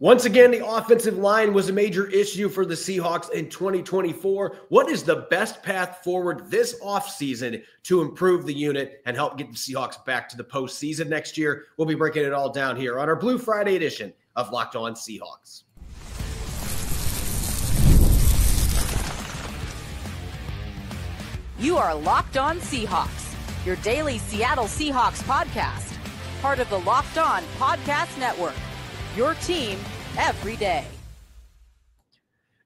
Once again, the offensive line was a major issue for the Seahawks in 2024. What is the best path forward this offseason to improve the unit and help get the Seahawks back to the postseason next year? We'll be breaking it all down here on our Blue Friday edition of Locked On Seahawks. You are Locked On Seahawks, your daily Seattle Seahawks podcast, part of the Locked On Podcast Network, your team every day.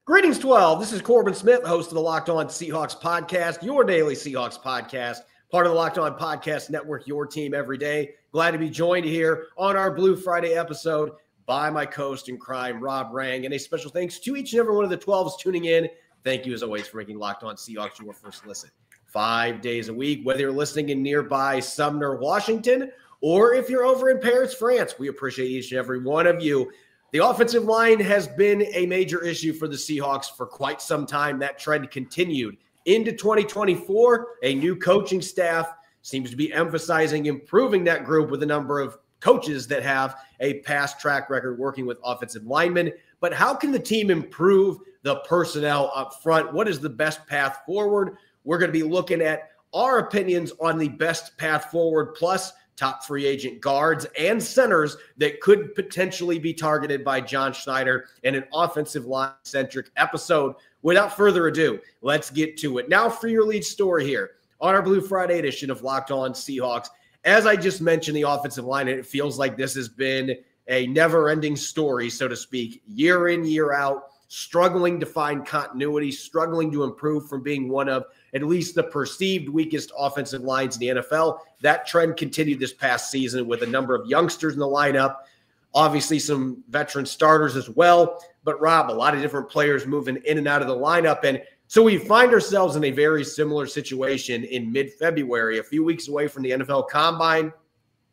Greetings, 12. This is Corbin Smith, host of the Locked On Seahawks podcast, your daily Seahawks podcast, part of the Locked On Podcast Network, your team every day. Glad to be joined here on our Blue Friday episode by my co-host in crime, Rob Rang, and a special thanks to each and every one of the 12s tuning in. Thank you, as always, for making Locked On Seahawks your first listen 5 days a week, whether you're listening in nearby Sumner, Washington, or if you're over in Paris, France. We appreciate each and every one of you. The offensive line has been a major issue for the Seahawks for quite some time. That trend continued into 2024. A new coaching staff seems to be emphasizing improving that group with a number of coaches that have a past track record working with offensive linemen. But how can the team improve the personnel up front? What is the best path forward? We're going to be looking at our opinions on the best path forward, plus top free agent guards and centers that could potentially be targeted by John Schneider in an offensive line-centric episode. Without further ado, let's get to it. Now for your lead story here on our Blue Friday edition of Locked On Seahawks. As I just mentioned, the offensive line, and it feels like this has been a never-ending story, so to speak, year in, year out, struggling to find continuity, struggling to improve from being one of at least the perceived weakest offensive lines in the NFL. That trend continued this past season with a number of youngsters in the lineup, obviously some veteran starters as well. But Rob, a lot of different players moving in and out of the lineup. And so we find ourselves in a very similar situation in mid-February, a few weeks away from the NFL Combine.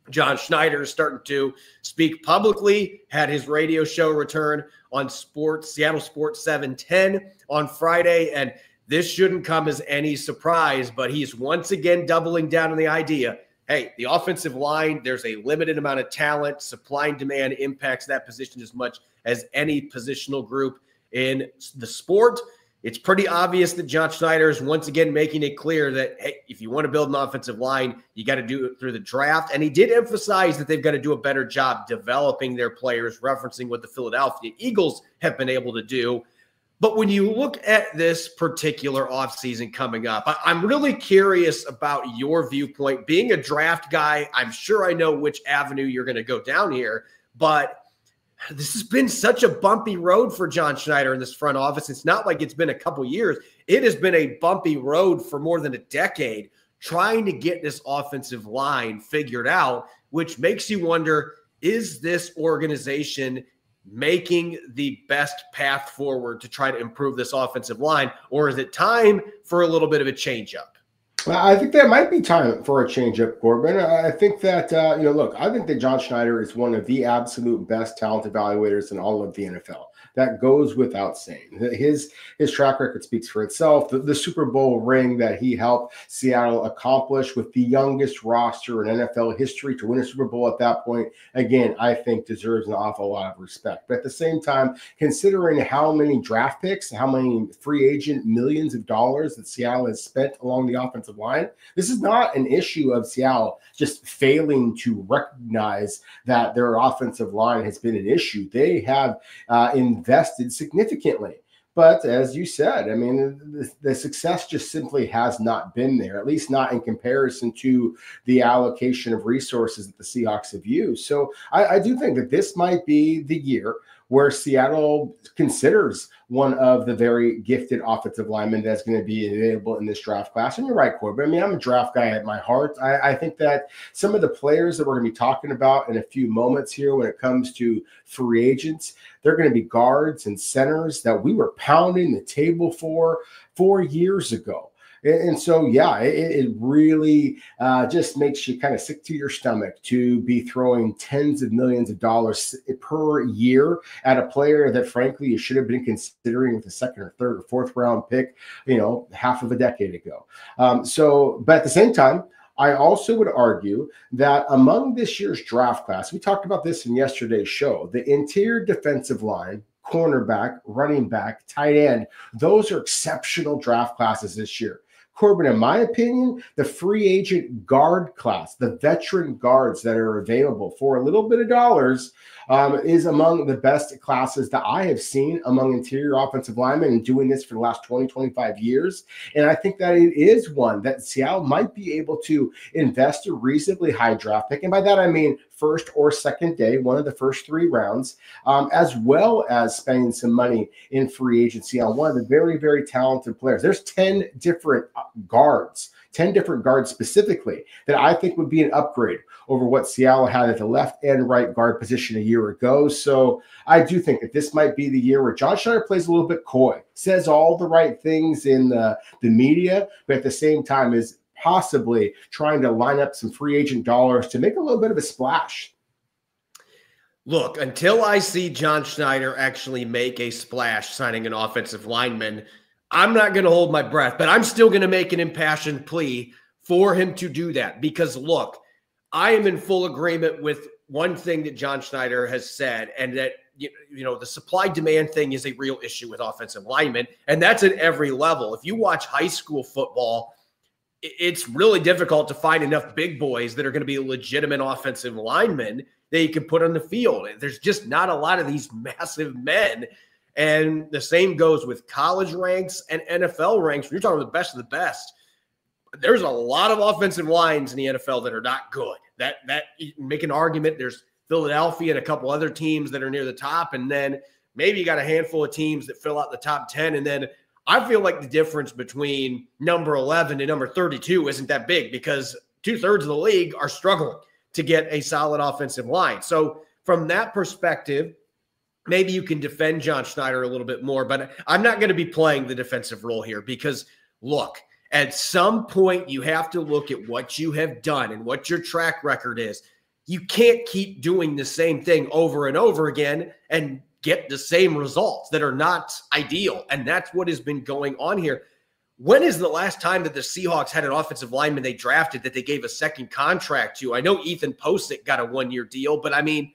John Schneider is starting to speak publicly, had his radio show return on Seattle Sports 710 on Friday, and this shouldn't come as any surprise, but he's once again doubling down on the idea, hey, the offensive line, there's a limited amount of talent. Supply and demand impacts that position as much as any positional group in the sport. It's pretty obvious that John Schneider is once again making it clear that, hey, if you want to build an offensive line, you got to do it through the draft. And he did emphasize that they've got to do a better job developing their players, referencing what the Philadelphia Eagles have been able to do. But when you look at this particular offseason coming up, I'm really curious about your viewpoint. Being a draft guy, I'm sure I know which avenue you're going to go down here, but this has been such a bumpy road for John Schneider in this front office. It's not like it's been a couple years. It has been a bumpy road for more than a decade trying to get this offensive line figured out, which makes you wonder, is this organization making the best path forward to try to improve this offensive line, or is it time for a little bit of a change-up? I think that might be time for a change-up, Corbin. I think that, look, I think that John Schneider is one of the absolute best talent evaluators in all of the NFL. That goes without saying. His track record speaks for itself. The Super Bowl ring that he helped Seattle accomplish with the youngest roster in NFL history to win a Super Bowl at that point, again, I think deserves an awful lot of respect. But at the same time, considering how many draft picks, how many free agent millions of dollars that Seattle has spent along the offensive line, this is not an issue of Seattle just failing to recognize that their offensive line has been an issue. They have invested significantly. But as you said, I mean, the success just simply has not been there, at least not in comparison to the allocation of resources that the Seahawks have used. So I do think that this might be the year where Seattle considers one of the very gifted offensive linemen that's going to be available in this draft class. And you're right, Corbin. I mean, I'm a draft guy at my heart. I think that some of the players that we're going to be talking about in a few moments here when it comes to free agents, they're going to be guards and centers that we were pounding the table for 4 years ago. And so, yeah, it really just makes you kind of sick to your stomach to be throwing tens of millions of dollars per year at a player that, frankly, you should have been considering with a second or third or fourth round pick, half of a decade ago. But at the same time, I also would argue that among this year's draft class, we talked about this in yesterday's show, the interior defensive line, cornerback, running back, tight end, those are exceptional draft classes this year. Corbin, in my opinion, the free agent guard class, the veteran guards that are available for a little bit of dollars, is among the best classes that I have seen among interior offensive linemen and doing this for the last 20, 25 years. And I think that it is one that Seattle might be able to invest a reasonably high draft pick. And by that, I mean first or second day, one of the first 3 rounds, as well as spending some money in free agency on one of the very, very talented players. There's 10 different guards, 10 different guards specifically that I think would be an upgrade over what Seattle had at the left and right guard position a year ago. So I do think that this might be the year where John Schneider plays a little bit coy, says all the right things in the media, but at the same time is possibly trying to line up some free agent dollars to make a little bit of a splash. Look, until I see John Schneider actually make a splash signing an offensive lineman, I'm not going to hold my breath, but I'm still going to make an impassioned plea for him to do that. Because look, I am in full agreement with one thing that John Schneider has said, and that, you know, the supply-demand thing is a real issue with offensive linemen, and that's at every level. If you watch high school football, it's really difficult to find enough big boys that are going to be legitimate offensive linemen that you can put on the field. There's just not a lot of these massive men. And the same goes with college ranks and NFL ranks. When you're talking about the best of the best, there's a lot of offensive lines in the NFL that are not good. That you can make an argument. There's Philadelphia and a couple other teams that are near the top. And then maybe you got a handful of teams that fill out the top 10. And then I feel like the difference between number 11 and number 32 isn't that big, because 2/3 of the league are struggling to get a solid offensive line. So from that perspective, maybe you can defend John Schneider a little bit more, but I'm not going to be playing the defensive role here, because look, at some point you have to look at what you have done and what your track record is. You can't keep doing the same thing over and over again and get the same results that are not ideal. And that's what has been going on here. When is the last time that the Seahawks had an offensive lineman they drafted that they gave a second contract to? I know Ethan Posick got a 1-year deal, but I mean,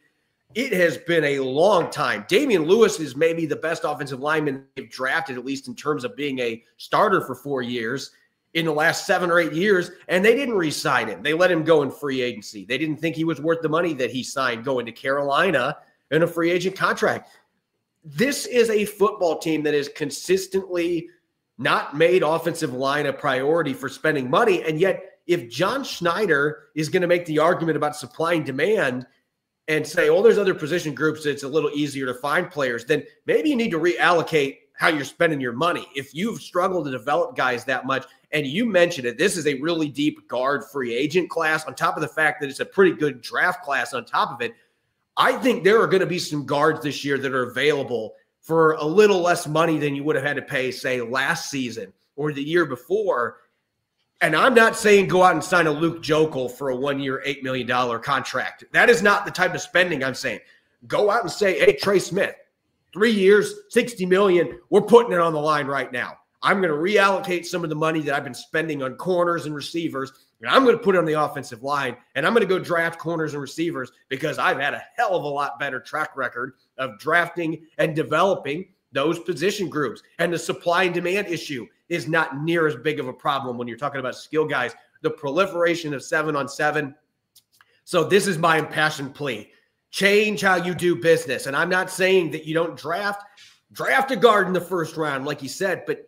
it has been a long time. Damian Lewis is maybe the best offensive lineman they've drafted, at least in terms of being a starter for 4 years in the last 7 or 8 years, and they didn't re-sign him. They let him go in free agency. They didn't think he was worth the money that he signed going to Carolina in a free agent contract. This is a football team that has consistently not made offensive line a priority for spending money, and yet if John Schneider is going to make the argument about supply and demand and say, oh, there's other position groups it's a little easier to find players, then maybe you need to reallocate how you're spending your money. If you've struggled to develop guys that much, and you mentioned it, this is a really deep guard free agent class, on top of the fact that it's a pretty good draft class on top of it, I think there are going to be some guards this year that are available for a little less money than you would have had to pay, say, last season or the year before. And I'm not saying go out and sign a Luke Jokel for a 1-year, $8 million contract. That is not the type of spending I'm saying. Go out and say, hey, Trey Smith, 3 years, $60 million. We're putting it on the line right now. I'm going to reallocate some of the money that I've been spending on corners and receivers, and I'm going to put it on the offensive line, and I'm going to go draft corners and receivers, because I've had a hell of a lot better track record of drafting and developing those position groups. And the supply and demand issue is not near as big of a problem when you're talking about skill guys. The proliferation of 7-on-7. So this is my impassioned plea. Change how you do business. And I'm not saying that you don't draft a guard in the first round, like you said, but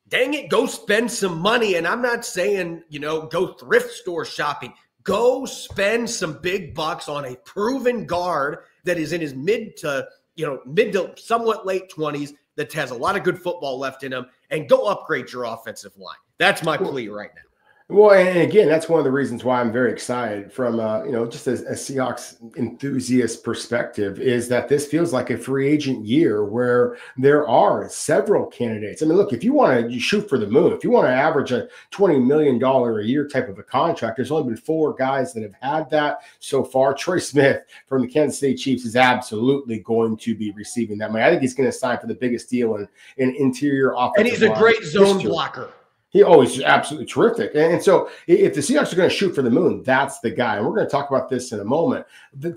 dang it, go spend some money. And I'm not saying, go thrift store shopping. Go spend some big bucks on a proven guard that is in his mid to somewhat late 20s, that has a lot of good football left in him, and go upgrade your offensive line. That's my plea right now. Well, and again, that's one of the reasons why I'm very excited from, just a Seahawks enthusiast perspective, is that this feels like a free agent year where there are several candidates. I mean, look, if you want to shoot for the moon, if you want to average a $20 million a year type of a contract, there's only been 4 guys that have had that so far. Troy Smith from the Kansas City Chiefs is absolutely going to be receiving that money. I think he's going to sign for the biggest deal in interior offensive line. And he's a great zone blocker. He always absolutely terrific. And so if the Seahawks are going to shoot for the moon, that's the guy. And we're going to talk about this in a moment.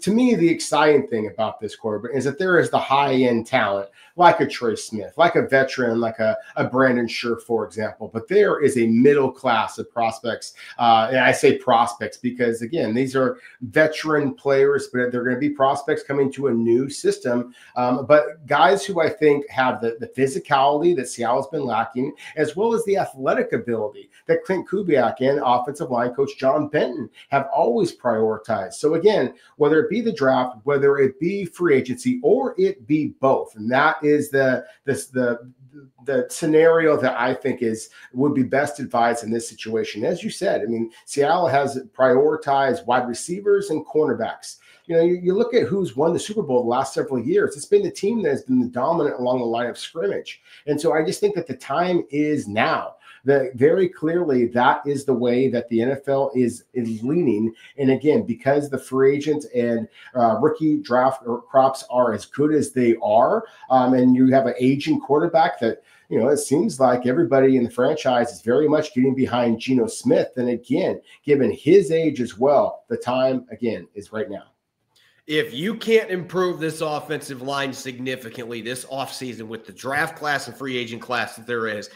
To me, the exciting thing about this, Corbin, is that there is the high-end talent, like a Trey Smith, like a veteran, like a Brandon Scherf, for example. But there is a middle class of prospects. And I say prospects because, again, these are veteran players, but they're going to be prospects coming to a new system. But guys who I think have the physicality that Seattle's been lacking, as well as the athletic ability that Clint Kubiak and offensive line coach John Benton have always prioritized. So again, whether it be the draft, whether it be free agency, or it be both, and that is the scenario that I think would be best advised in this situation. As you said, I mean, Seattle has prioritized wide receivers and cornerbacks. You know, you look at who's won the Super Bowl the last several years. It's been the team that has been the dominant along the line of scrimmage. And so I just think that the time is now. That very clearly that is the way that the NFL is leaning. And again, because the free agent and rookie draft crops are as good as they are, and you have an aging quarterback that, you know, it seems like everybody in the franchise is very much getting behind Geno Smith. And again, given his age as well, the time, again, is right now. If you can't improve this offensive line significantly this offseason with the draft class and free agent class that there is,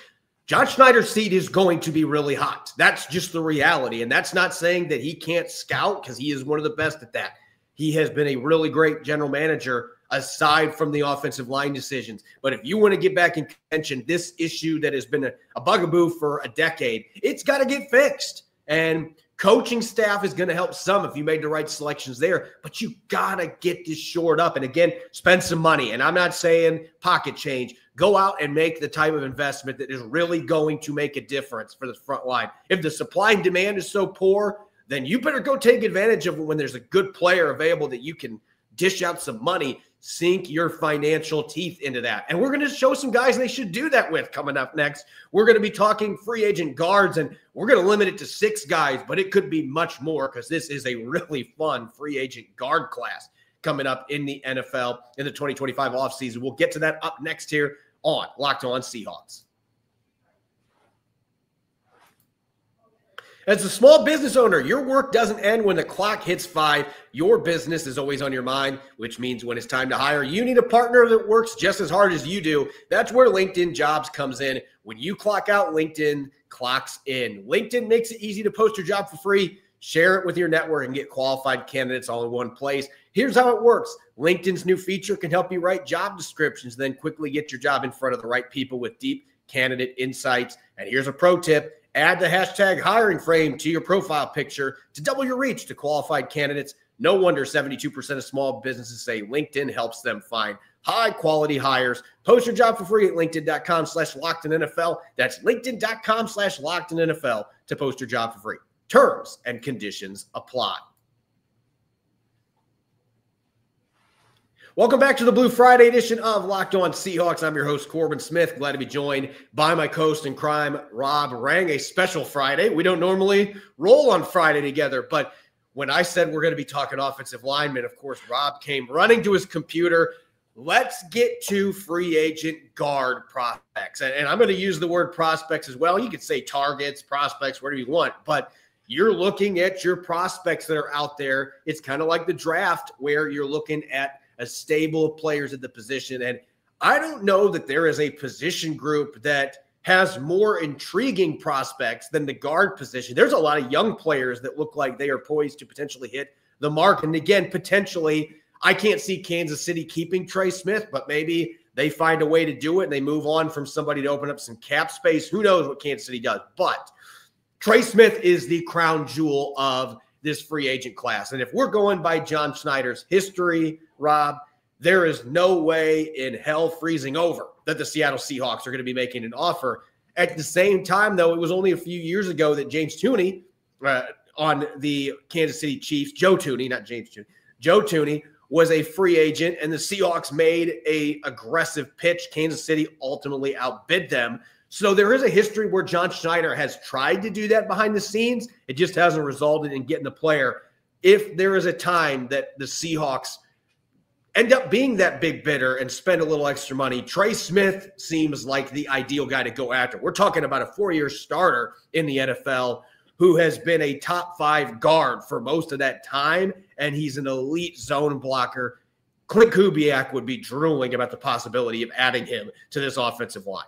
John Schneider's seat is going to be really hot. That's just the reality. And that's not saying that he can't scout, because he is one of the best at that. He has been a really great general manager aside from the offensive line decisions. But if you want to get back in contention, this issue that has been a bugaboo for a decade, it's got to get fixed. And coaching staff is going to help some if you made the right selections there, but you got to get this shored up. And again, spend some money. And I'm not saying pocket change. Go out and make the type of investment that is really going to make a difference for the front line. If the supply and demand is so poor, then you better go take advantage of it when there's a good player available that you can dish out some money. Sink your financial teeth into that. And we're going to show some guys they should do that with coming up next. We're going to be talking free agent guards, and we're going to limit it to 6 guys, but it could be much more because this is a really fun free agent guard class coming up in the NFL in the 2025 offseason. We'll get to that up next here on Locked On Seahawks. As a small business owner, your work doesn't end when the clock hits 5. Your business is always on your mind, which means when it's time to hire, you need a partner that works just as hard as you do. That's where LinkedIn Jobs comes in. When you clock out, LinkedIn clocks in. LinkedIn makes it easy to post your job for free, share it with your network, and get qualified candidates all in one place. Here's how it works. LinkedIn's new feature can help you write job descriptions, then quickly get your job in front of the right people with deep candidate insights. And here's a pro tip. Add the hashtag hiring frame to your profile picture to double your reach to qualified candidates. No wonder 72% of small businesses say LinkedIn helps them find high-quality hires. Post your job for free at linkedin.com/LockedInNFL. That's linkedin.com/LockedInNFL to post your job for free. Terms and conditions apply. Welcome back to the Blue Friday edition of Locked On Seahawks. I'm your host, Corbin Smith. Glad to be joined by my co-host in crime, Rob Rang. A special Friday. We don't normally roll on Friday together, but when I said we're going to be talking offensive linemen, of course, Rob came running to his computer. Let's get to free agent guard prospects. And I'm going to use the word prospects as well. You could say targets, prospects, whatever you want, but you're looking at your prospects that are out there. It's kind of like the draft where you're looking at a stable of players at the position. And I don't know that there is a position group that has more intriguing prospects than the guard position. There's a lot of young players that look like they are poised to potentially hit the mark. And again, potentially, I can't see Kansas City keeping Trey Smith, but maybe they find a way to do it and they move on from somebody to open up some cap space. Who knows what Kansas City does? But Trey Smith is the crown jewel of this free agent class. And if we're going by John Schneider's history, Rob, there is no way in hell freezing over that the Seattle Seahawks are going to be making an offer. At the same time, though, it was only a few years ago that James Tooney on the Kansas City Chiefs, Joe Tooney, not James Tooney, Joe Tooney was a free agent, and the Seahawks made an aggressive pitch. Kansas City ultimately outbid them. So there is a history where John Schneider has tried to do that behind the scenes. It just hasn't resulted in getting the player. If there is a time that the Seahawks end up being that big bidder and spend a little extra money, Trey Smith seems like the ideal guy to go after. We're talking about a 4-year starter in the NFL who has been a top 5 guard for most of that time, and he's an elite zone blocker. Clint Kubiak would be drooling about the possibility of adding him to this offensive line.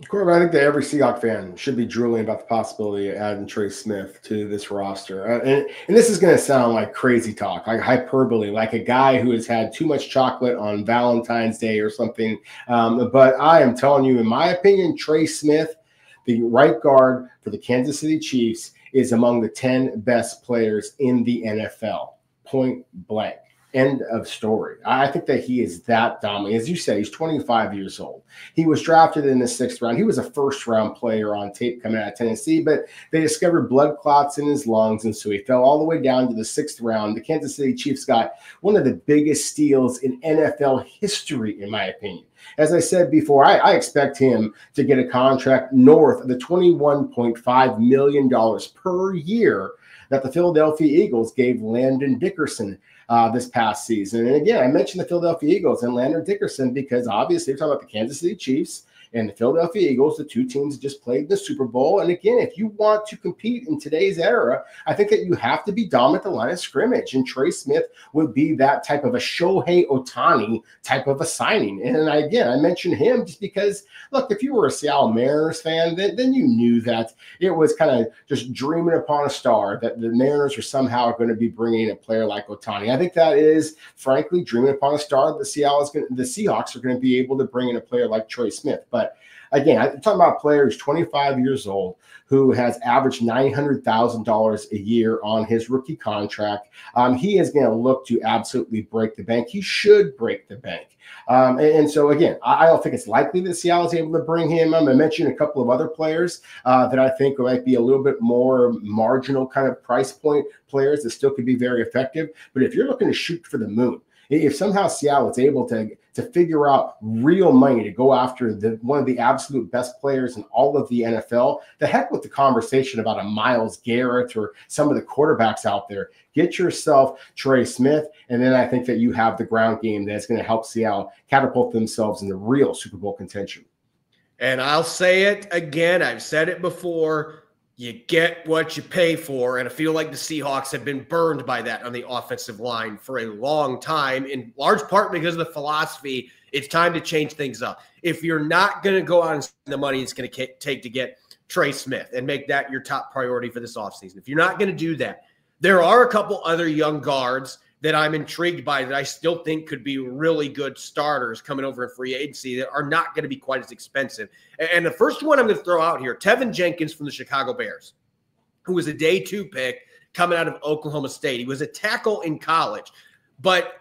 Corbin, I think that every Seahawks fan should be drooling about the possibility of adding Trey Smith to this roster. And this is going to sound like crazy talk, like hyperbole, like a guy who has had too much chocolate on Valentine's Day or something. But I am telling you, in my opinion, Trey Smith, the right guard for the Kansas City Chiefs, is among the 10 best players in the NFL. Point blank. End of story. I think that he is that dominant. As you say, he's 25 years old. He was drafted in the 6th round. He was a first-round player on tape coming out of Tennessee, but they discovered blood clots in his lungs, and so he fell all the way down to the 6th round. The Kansas City Chiefs got one of the biggest steals in NFL history, in my opinion. As I said before, I expect him to get a contract north of the $21.5 million per year that the Philadelphia Eagles gave Landon Dickerson this past season. And again, I mentioned the Philadelphia Eagles and Landon Dickerson because obviously we're talking about the Kansas City Chiefs and the Philadelphia Eagles, the two teams that just played the Super Bowl. And again, if you want to compete in today's era, I think that you have to be dominant at the line of scrimmage. And Trey Smith would be that type of a Shohei Ohtani type of a signing. And I mentioned him just because, look, if you were a Seattle Mariners fan, then you knew that it was kind of just dreaming upon a star that the Mariners were somehow going to be bringing a player like Ohtani. I think that is, frankly, dreaming upon a star that the Seahawks are going to be able to bring in a player like Trey Smith. But again, I'm talking about a player who's 25 years old who has averaged $900,000 a year on his rookie contract. He is going to look to absolutely break the bank. He should break the bank. And so, again, I don't think it's likely that Seattle is able to bring him. I mentioned a couple of other players that I think might be a little bit more marginal kind of price point players that still could be very effective. But if you're looking to shoot for the moon, if somehow Seattle is able to figure out real money to go after one of the absolute best players in all of the NFL, the heck with the conversation about a Myles Garrett or some of the quarterbacks out there. Get yourself Trey Smith, and then I think that you have the ground game that's going to help Seattle catapult themselves into real Super Bowl contention. And I'll say it again. I've said it before. You get what you pay for, and I feel like the Seahawks have been burned by that on the offensive line for a long time, in large part because of the philosophy. It's time to change things up. If you're not going to go out and spend the money it's going to take to get Trey Smith and make that your top priority for this offseason, if you're not going to do that, there are a couple other young guards that I'm intrigued by that I still think could be really good starters coming over in free agency that are not going to be quite as expensive. And the first one I'm going to throw out here, Tevin Jenkins from the Chicago Bears, who was a day 2 pick coming out of Oklahoma State. He was a tackle in college, but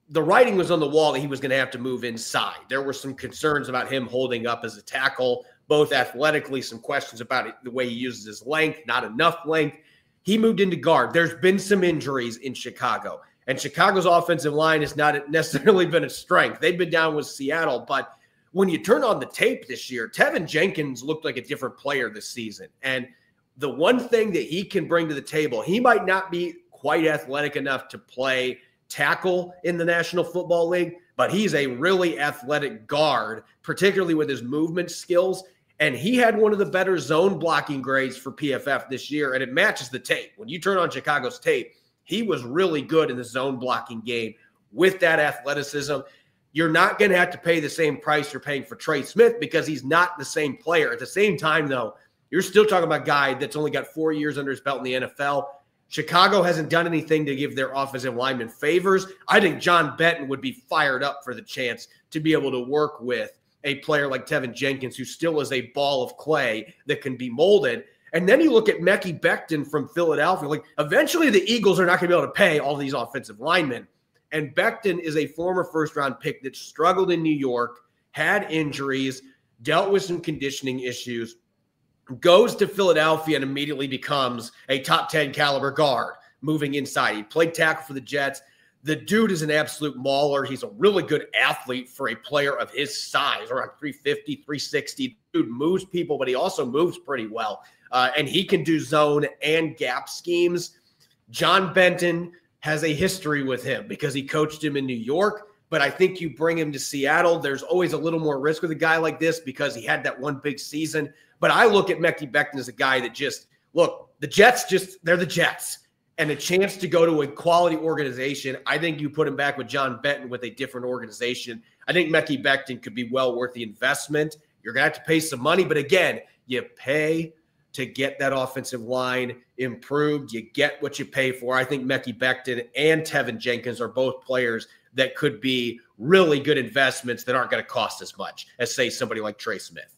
the writing was on the wall that he was going to have to move inside. There were some concerns about him holding up as a tackle, both athletically, some questions about it, the way he uses his length, not enough length. He moved into guard. There's been some injuries in Chicago. And Chicago's offensive line has not necessarily been a strength. They've been down with Seattle. But when you turn on the tape this year, Tevin Jenkins looked like a different player this season. And the one thing that he can bring to the table, he might not be quite athletic enough to play tackle in the National Football League, but he's a really athletic guard, particularly with his movement skills. And he had one of the better zone blocking grades for PFF this year, and it matches the tape. When you turn on Chicago's tape, he was really good in the zone blocking game with that athleticism. You're not going to have to pay the same price you're paying for Trey Smith because he's not the same player. At the same time, though, you're still talking about a guy that's only got 4 years under his belt in the NFL. Chicago hasn't done anything to give their offensive linemen favors. I think John Benton would be fired up for the chance to be able to work with a player like Tevin Jenkins, who still is a ball of clay that can be molded. And then you look at Mekhi Becton from Philadelphia. Like, eventually the Eagles are not going to be able to pay all these offensive linemen. And Becton is a former first-round pick that struggled in New York, had injuries, dealt with some conditioning issues, goes to Philadelphia and immediately becomes a top 10 caliber guard moving inside. He played tackle for the Jets. The dude is an absolute mauler. He's a really good athlete for a player of his size, around 350, 360. Dude moves people, but he also moves pretty well. And he can do zone and gap schemes. John Benton has a history with him because he coached him in New York. But I think you bring him to Seattle, there's always a little more risk with a guy like this because he had that one big season. But I look at Mekhi Becton as a guy that the Jets, they're the Jets. And a chance to go to a quality organization, I think you put him back with John Benton with a different organization. I think Mekhi Becton could be well worth the investment. You're going to have to pay some money. But again, you pay to get that offensive line improved. You get what you pay for. I think Mekhi Becton and Tevin Jenkins are both players that could be really good investments that aren't going to cost as much as, say, somebody like Trey Smith.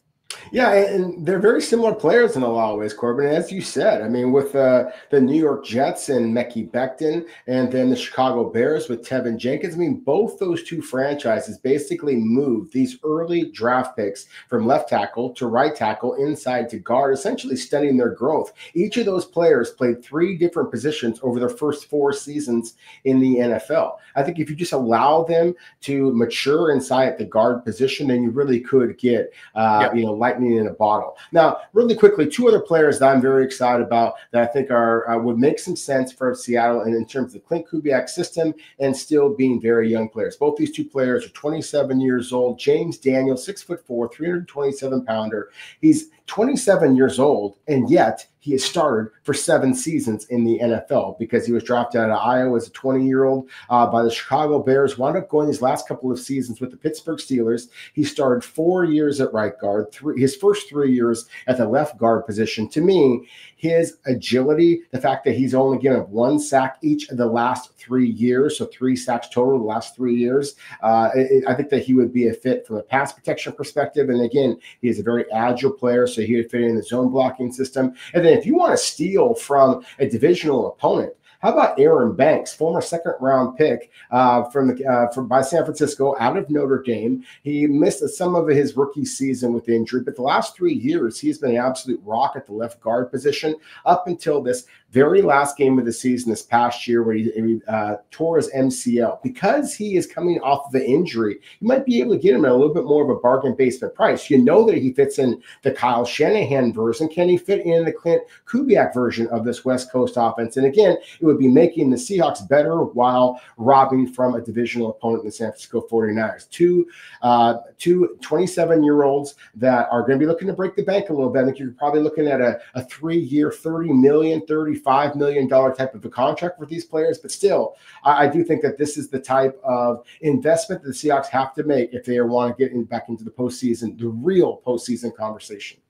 Yeah, and they're very similar players in a lot of ways, Corbin. As you said, I mean, with the New York Jets and Mekhi Becton, and then the Chicago Bears with Tevin Jenkins, I mean, both those two franchises basically moved these early draft picks from left tackle to right tackle, inside to guard, essentially studying their growth. Each of those players played 3 different positions over their first 4 seasons in the NFL. I think if you just allow them to mature inside the guard position, then you really could get, lightning in a bottle. Now, really quickly, 2 other players that I'm very excited about that I think are would make some sense for Seattle and in terms of the Clint Kubiak system and still being very young players. Both these 2 players are 27 years old. James Daniels, 6'4", 327-pounder. He's 27 years old, and yet he has started for 7 seasons in the NFL because he was drafted out of Iowa as a 20-year-old by the Chicago Bears, wound up going his last couple of seasons with the Pittsburgh Steelers. He started 4 years at right guard, his first 3 years at the left guard position. To me, his agility, the fact that he's only given up 1 sack each of the last 3 years, so 3 sacks total the last 3 years, I think that he would be a fit from a pass protection perspective. And again, he is a very agile player, so he would fit in the zone blocking system. And then if you want to steal from a divisional opponent, how about Aaron Banks, former second-round pick by San Francisco, out of Notre Dame? He missed some of his rookie season with injury, but the last 3 years, he's been an absolute rock at the left guard position up until this very last game of the season this past year where he tore his MCL. Because he is coming off of the injury, you might be able to get him at a little bit more of a bargain basement price. You know that he fits in the Kyle Shanahan version. Can he fit in the Clint Kubiak version of this West Coast offense? And again, it would be making the Seahawks better while robbing from a divisional opponent in the San Francisco 49ers. Two 27-year-olds that are going to be looking to break the bank a little bit. I think you're probably looking at a 3-year, $30 million, $35 million type of a contract for these players. But still, I do think that this is the type of investment that the Seahawks have to make if they want to get back into the postseason, the real postseason conversation.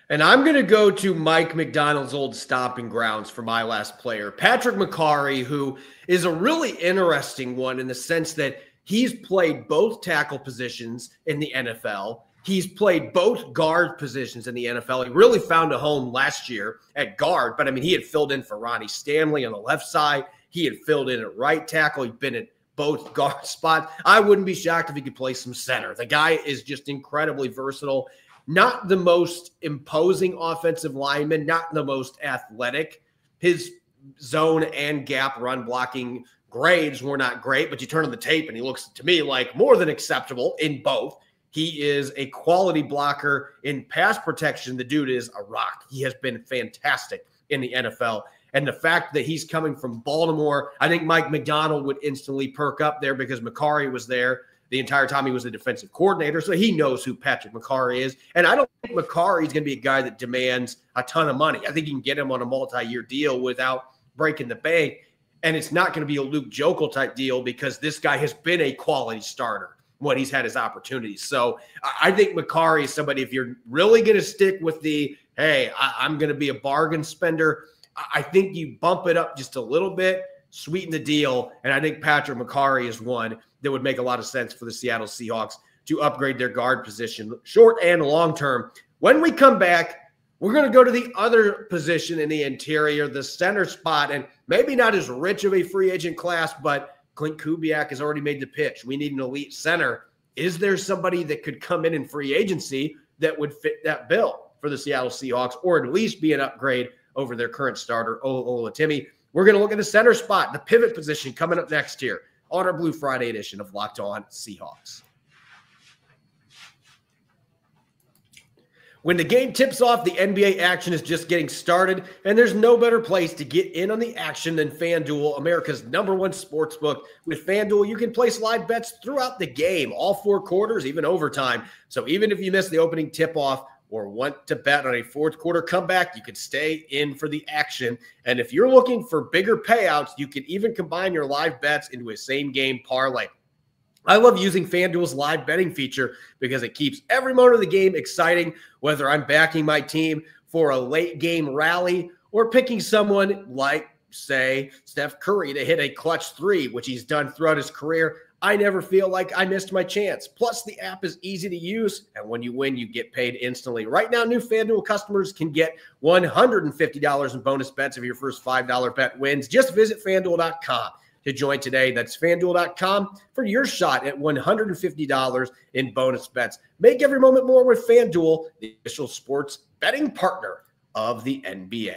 And I'm going to go to Mike McDonald's old stomping grounds for my last player, Patrick Mekari, who is a really interesting one in the sense that he's played both tackle positions in the NFL. He's played both guard positions in the NFL. He really found a home last year at guard, but I mean, he had filled in for Ronnie Stanley on the left side. He had filled in at right tackle. He'd been at both guard spots. I wouldn't be shocked if he could play some center. The guy is just incredibly versatile. Not the most imposing offensive lineman, not the most athletic. His zone and gap run blocking grades were not great, but you turn on the tape and he looks to me like more than acceptable in both. He is a quality blocker in pass protection. The dude is a rock. He has been fantastic in the NFL. And the fact that he's coming from Baltimore, I think Mike McDonald would instantly perk up there because Mekari was there the entire time he was a defensive coordinator, so he knows who Patrick Mekari is. And I don't think Mekari is going to be a guy that demands a ton of money. I think you can get him on a multi-year deal without breaking the bank, and it's not going to be a Luke Jokel type deal because this guy has been a quality starter when he's had his opportunities. So I think Mekari is somebody, if you're really going to stick with the, hey, I'm going to be a bargain spender, I think you bump it up just a little bit, sweeten the deal, and I think Patrick Mekari is one that would make a lot of sense for the Seattle Seahawks to upgrade their guard position, short and long term. When we come back, we're going to go to the other position in the interior, the center spot, and maybe not as rich of a free agent class, but Clint Kubiak has already made the pitch. We need an elite center. Is there somebody that could come in free agency that would fit that bill for the Seattle Seahawks, or at least be an upgrade over their current starter, Olatimi? We're going to look at the center spot, the pivot position coming up next here on our Blue Friday edition of Locked On Seahawks. When the game tips off, the NBA action is just getting started, and there's no better place to get in on the action than FanDuel, America's #1 sportsbook. With FanDuel, you can place live bets throughout the game, all 4 quarters, even overtime. So even if you miss the opening tip-off or want to bet on a fourth quarter comeback, you can stay in for the action. And if you're looking for bigger payouts, you can even combine your live bets into a same-game parlay. I love using FanDuel's live betting feature because it keeps every moment of the game exciting, whether I'm backing my team for a late game rally or picking someone like, say, Steph Curry to hit a clutch 3, which he's done throughout his career. I never feel like I missed my chance. Plus, the app is easy to use, and when you win, you get paid instantly. Right now, new FanDuel customers can get $150 in bonus bets if your first $5 bet wins. Just visit FanDuel.com to join today. That's FanDuel.com for your shot at $150 in bonus bets. Make every moment more with FanDuel, the official sports betting partner of the NBA.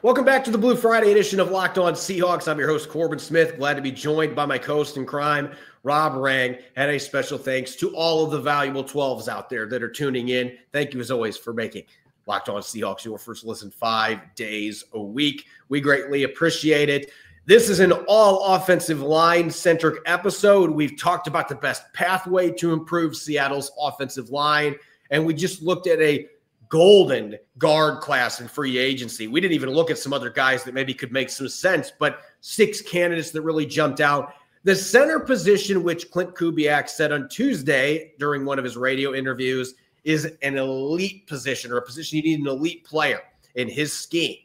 Welcome back to the Blue Friday edition of Locked On Seahawks. I'm your host, Corbin Smith. Glad to be joined by my co-host in crime, Rob Rang. And a special thanks to all of the valuable 12s out there that are tuning in. Thank you, as always, for making Locked On Seahawks your first listen 5 days a week. We greatly appreciate it. This is an all offensive line-centric episode. We've talked about the best pathway to improve Seattle's offensive line, and we just looked at a golden guard class in free agency. We didn't even look at some other guys that maybe could make some sense, but 6 candidates that really jumped out. The center position, which Clint Kubiak said on Tuesday during one of his radio interviews, is an elite position, or a position you need an elite player in his scheme.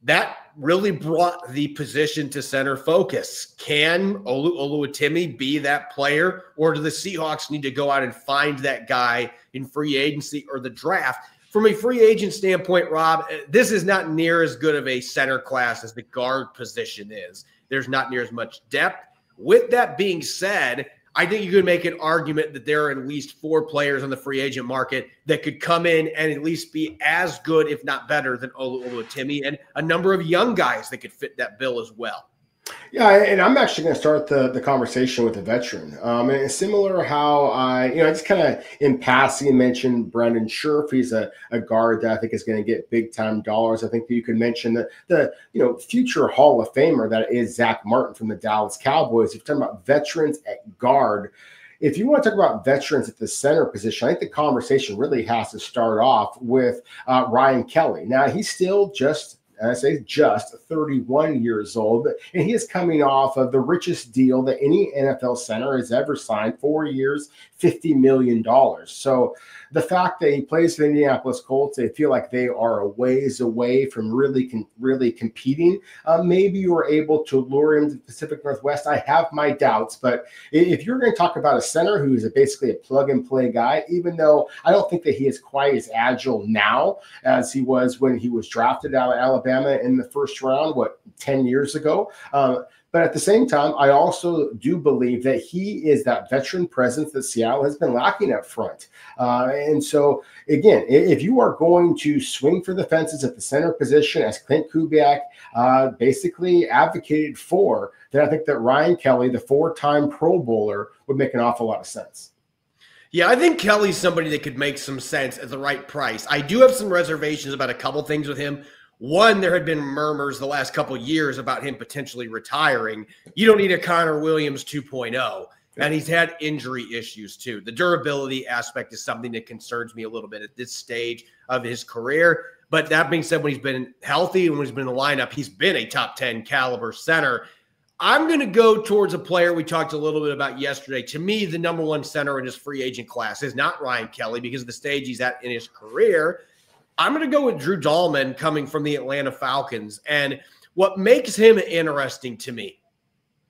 That really brought the position to center focus. Can Oluwatimi be that player, or do the Seahawks need to go out and find that guy in free agency or the draft? From a free agent standpoint, Rob, this is not near as good of a center class as the guard position is. There's not near as much depth. With that being said, I think you could make an argument that there are at least 4 players on the free agent market that could come in and at least be as good, if not better, than Oluwatimi, and a number of young guys that could fit that bill as well. Yeah, and I'm actually going to start the conversation with a veteran. And it's similar how I just kind of in passing mentioned Brandon Scherf. He's a guard that I think is going to get big time dollars. I think that you could mention the future Hall of Famer that is Zach Martin from the Dallas Cowboys. If you're talking about veterans at guard, if you want to talk about veterans at the center position, I think the conversation really has to start off with Ryan Kelly. Now, he's still just 31 years old, and he is coming off of the richest deal that any NFL center has ever signed, 4 years, $50 million. So the fact that he plays for the Indianapolis Colts, they feel like they are a ways away from really competing. Maybe you were able to lure him to the Pacific Northwest. I have my doubts, but if you're going to talk about a center who is basically a plug-and-play guy, even though I don't think that he is quite as agile now as he was when he was drafted out of Alabama in the first round, 10 years ago? But at the same time, I also do believe that he is that veteran presence that Seattle has been lacking up front. And so, again, if you are going to swing for the fences at the center position, as Clint Kubiak basically advocated for, then I think that Ryan Kelly, the 4-time Pro Bowler, would make an awful lot of sense. Yeah, I think Kelly's somebody that could make some sense at the right price. I do have some reservations about a couple things with him. One, there had been murmurs the last couple of years about him potentially retiring. You don't need a Connor Williams 2.0, and he's had injury issues too. The durability aspect is something that concerns me a little bit at this stage of his career. But that being said, when he's been healthy and when he's been in the lineup, he's been a top 10 caliber center. I'm going to go towards a player we talked a little bit about yesterday. To me, the #1 center in his free agent class is not Ryan Kelly because of the stage he's at in his career. I'm going to go with Drew Dahlman coming from the Atlanta Falcons. And what makes him interesting to me,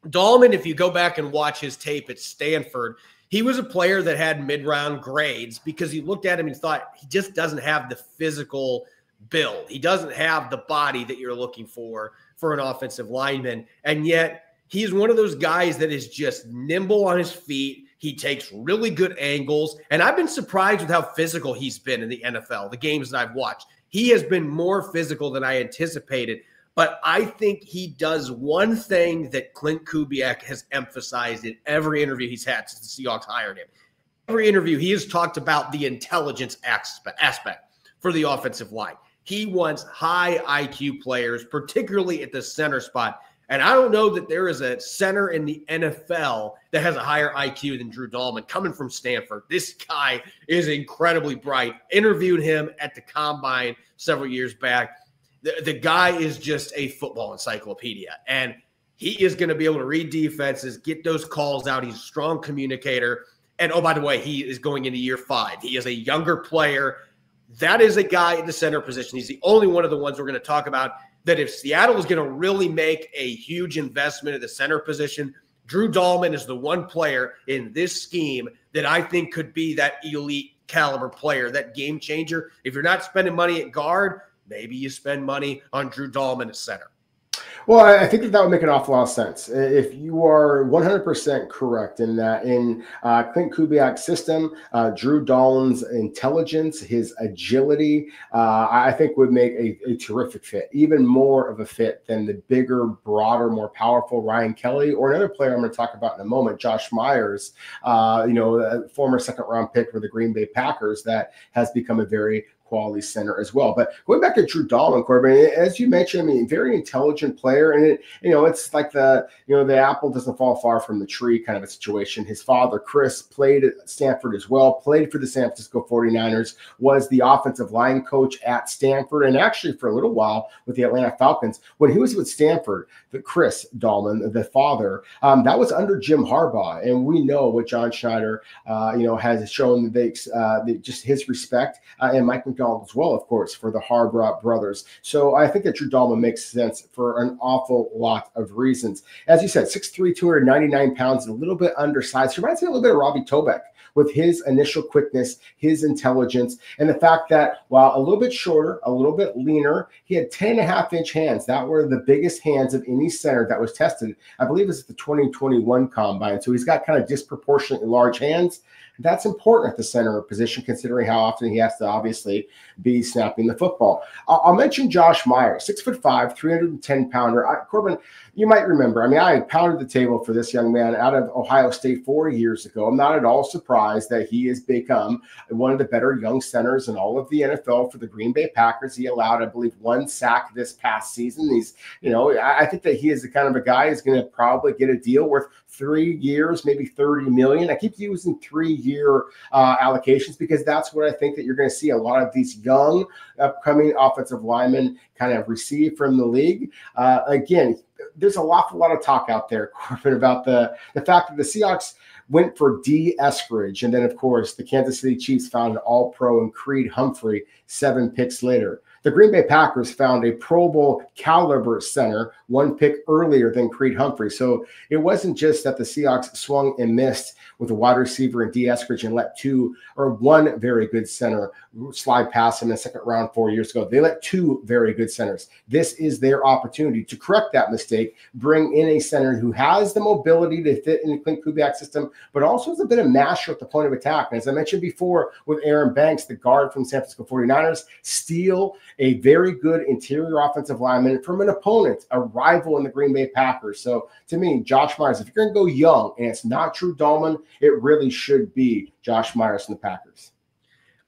Dahlman, if you go back and watch his tape at Stanford, he was a player that had mid-round grades because you looked at him and thought he just doesn't have the physical build. He doesn't have the body that you're looking for an offensive lineman. And yet he's one of those guys that is just nimble on his feet. He takes really good angles. And I've been surprised with how physical he's been in the NFL, the games that I've watched. He has been more physical than I anticipated. But I think he does one thing that Clint Kubiak has emphasized in every interview he's had since the Seahawks hired him. every interview, he has talked about the intelligence aspect for the offensive line. He wants high IQ players, particularly at the center spot. And I don't know that there is a center in the NFL that has a higher IQ than Drew Dalman coming from Stanford. This guy is incredibly bright. Interviewed him at the Combine several years back. The guy is just a football encyclopedia. And he is going to be able to read defenses, get those calls out. He's a strong communicator. And, oh, by the way, he is going into year 5. He is a younger player. That is a guy in the center position. He's the only one of the ones we're going to talk about that if Seattle is going to really make a huge investment at the center position, Drew Dalman is the one player in this scheme that I think could be that elite caliber player, that game changer. If you're not spending money at guard, maybe you spend money on Drew Dalman at center. Well, I think that would make an awful lot of sense. If you are 100% correct in that in Clint Kubiak's system, Drew Dalman's intelligence, his agility, I think would make a terrific fit, even more of a fit than the bigger, broader, more powerful Ryan Kelly or another player I'm going to talk about in a moment, Josh Myers, a former second-round pick for the Green Bay Packers that has become a very quality center as well. But going back to Drew Dalman, Corbin, as you mentioned, I mean, very intelligent player. And it's like the apple doesn't fall far from the tree kind of a situation. His father, Chris, played at Stanford as well, played for the San Francisco 49ers, was the offensive line coach at Stanford, and actually for a little while with the Atlanta Falcons. When he was with Stanford, the Chris Dalman, the father, that was under Jim Harbaugh. And we know what John Schneider, has shown just his respect and Mike McDonald as well, of course, for the Harbaugh brothers. So I think that Drew Dalman makes sense for an awful lot of reasons. As you said, 6'3", 299 pounds, a little bit undersized. He reminds me a little bit of Robbie Tobeck with his initial quickness, his intelligence, and the fact that while a little bit shorter, a little bit leaner, he had 10.5-inch hands. That were the biggest hands of any center that was tested. I believe it's the 2021 Combine. So he's got kind of disproportionately large hands. That's important at the center position, considering how often he has to obviously be snapping the football. I'll mention Josh Myers, 6'5", 310-pounder. Corbin, you might remember, I pounded the table for this young man out of Ohio State 4 years ago. I'm not at all surprised that he has become one of the better young centers in all of the NFL for the Green Bay Packers. He allowed, I believe, 1 sack this past season. I think that he is the kind of a guy who's going to probably get a deal worth 3 years, maybe $30 million. I keep using 3-year allocations because that's what I think that you're going to see a lot of these young upcoming offensive linemen kind of receive from the league. Again, there's a lot of talk out there, Corbin, about the fact that the Seahawks went for D. Eskridge. And then, of course, the Kansas City Chiefs found an all-pro in Creed Humphrey 7 picks later. The Green Bay Packers found a Pro Bowl caliber center 1 pick earlier than Creed Humphrey. So it wasn't just that the Seahawks swung and missed with a wide receiver in D. Eskridge and let 1 very good center slide past him in the second round 4 years ago. They let 2 very good centers. This is their opportunity to correct that mistake, bring in a center who has the mobility to fit in the Clint Kubiak system, but also has a bit of master at the point of attack. And as I mentioned before with Aaron Banks, the guard from San Francisco 49ers, steal a very good interior offensive lineman from an opponent, a rival in the Green Bay Packers. So to me, Josh Myers, if you're going to go young and it's not Drew Dalman, it really should be Josh Myers from the Packers.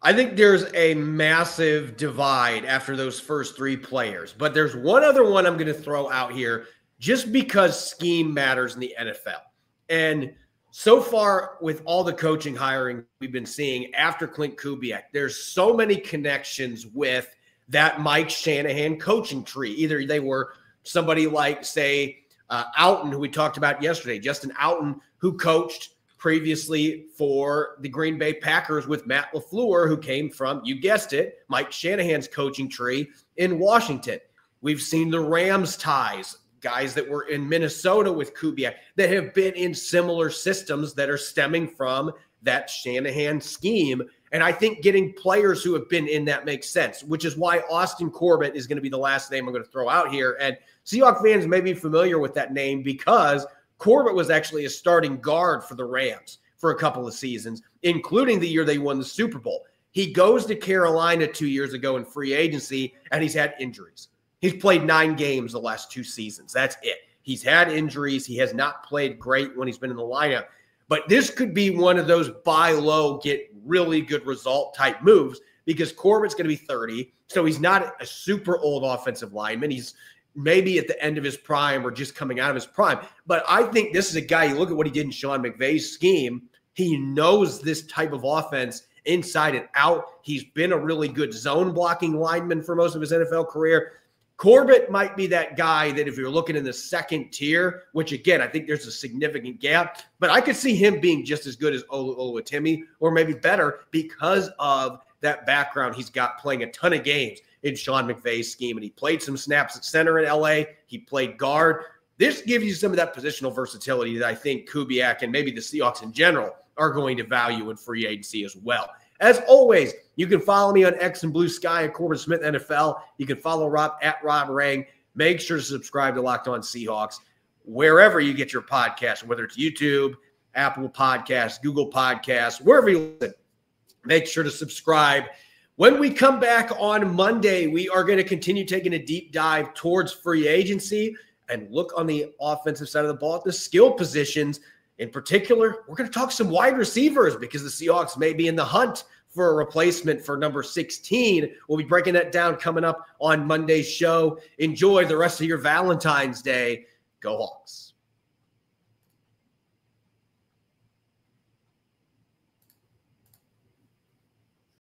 I think there's a massive divide after those first 3 players, but there's one other one I'm going to throw out here just because scheme matters in the NFL. And so far with all the coaching hiring we've been seeing after Clint Kubiak, there's so many connections with that Mike Shanahan coaching tree. Either they were somebody like, say, Outen, who we talked about yesterday, Justin Outen, who coached previously for the Green Bay Packers with Matt LaFleur, who came from, you guessed it, Mike Shanahan's coaching tree in Washington. We've seen the Rams ties, guys that were in Minnesota with Kubiak that have been in similar systems that are stemming from that Shanahan scheme. And I think getting players who have been in that makes sense, which is why Austin Corbin is going to be the last name I'm going to throw out here. And Seahawks fans may be familiar with that name because Corbin was actually a starting guard for the Rams for a couple of seasons, including the year they won the Super Bowl. He goes to Carolina 2 years ago in free agency, and he's had injuries. He's played 9 games the last 2 seasons. That's it. He's had injuries. He has not played great when he's been in the lineup. But this could be one of those buy low, get really good result type moves because Corbin's going to be 30. So he's not a super old offensive lineman. He's maybe at the end of his prime or just coming out of his prime. But I think this is a guy, you look at what he did in Sean McVay's scheme. He knows this type of offense inside and out. He's been a really good zone blocking lineman for most of his NFL career. Corbin might be that guy that if you're looking in the second tier, which again, I think there's a significant gap, but I could see him being just as good as Oluwatimi or maybe better because of that background he's got playing a ton of games in Sean McVay's scheme. And he played some snaps at center in LA. He played guard. This gives you some of that positional versatility that I think Kubiak and maybe the Seahawks in general are going to value in free agency as well. As always, you can follow me on X and Blue Sky at Corbin Smith NFL. You can follow Rob at Rob Rang. Make sure to subscribe to Locked On Seahawks wherever you get your podcast, whether it's YouTube, Apple Podcasts, Google Podcasts, wherever you listen. Make sure to subscribe. When we come back on Monday, we are going to continue taking a deep dive towards free agency and look on the offensive side of the ball at the skill positions. In particular, we're going to talk some wide receivers because the Seahawks may be in the hunt for a replacement for number 16. We'll be breaking that down coming up on Monday's show. Enjoy the rest of your Valentine's Day. Go Hawks.